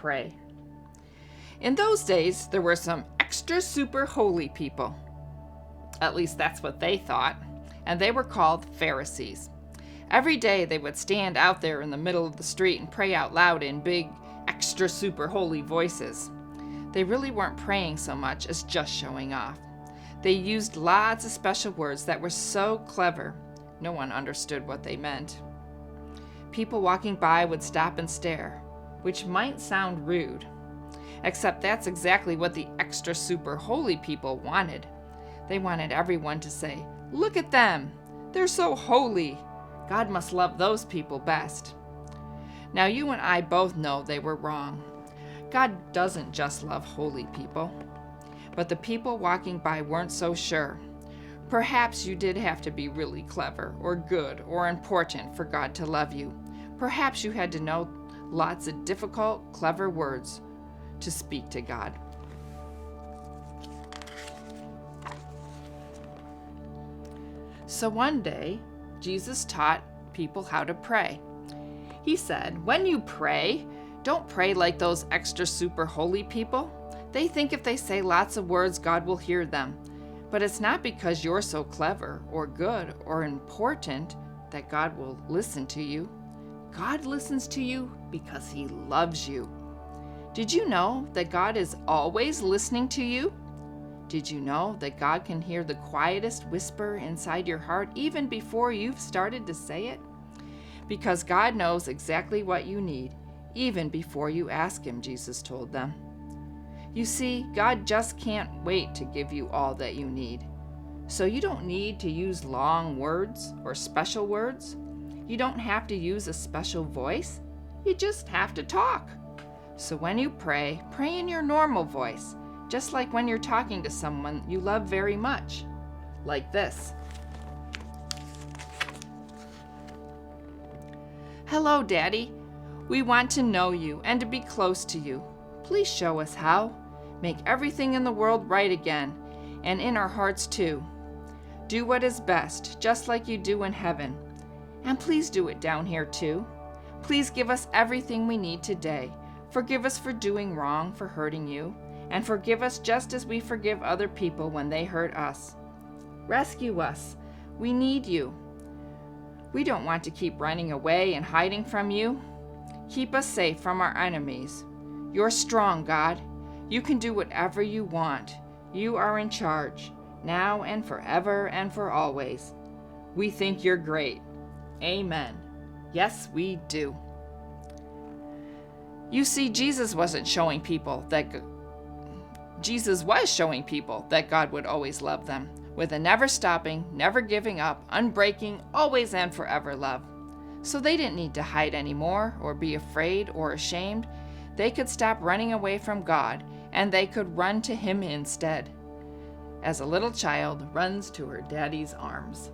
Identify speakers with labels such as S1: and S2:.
S1: pray. In those days, there were some extra super holy people. At least that's what they thought, and they were called Pharisees. Every day they would stand out there in the middle of the street and pray out loud in big, extra super holy voices. They really weren't praying so much as just showing off. They used lots of special words that were so clever, no one understood what they meant. People walking by would stop and stare, which might sound rude, except that's exactly what the extra super holy people wanted. They wanted everyone to say, "Look at them! They're so holy! God must love those people best." Now you and I both know they were wrong. God doesn't just love holy people. But the people walking by weren't so sure. Perhaps you did have to be really clever or good or important for God to love you. Perhaps you had to know lots of difficult, clever words to speak to God. So one day, Jesus taught people how to pray. He said, "When you pray, don't pray like those extra super holy people. They think if they say lots of words, God will hear them. But it's not because you're so clever or good or important that God will listen to you. God listens to you because He loves you. Did you know that God is always listening to you? Did you know that God can hear the quietest whisper inside your heart even before you've started to say it? Because God knows exactly what you need, even before you ask Him," Jesus told them. You see, God just can't wait to give you all that you need. So you don't need to use long words or special words. You don't have to use a special voice. You just have to talk. So when you pray, pray in your normal voice, just like when you're talking to someone you love very much, like this. "Hello, Daddy. We want to know you and to be close to you. Please show us how. Make everything in the world right again, and in our hearts too. Do what is best, just like you do in heaven. And please do it down here too. Please give us everything we need today. Forgive us for doing wrong, for hurting you, and forgive us just as we forgive other people when they hurt us. Rescue us. We need you. We don't want to keep running away and hiding from you. Keep us safe from our enemies. You're strong, God. You can do whatever you want. You are in charge, now and forever and for always. We think you're great. Amen." Yes, we do. You see, Jesus was showing people that God would always love them, with a never stopping, never giving up, unbreaking, always and forever love. So they didn't need to hide anymore or be afraid or ashamed. They could stop running away from God, and they could run to Him instead, as a little child runs to her daddy's arms.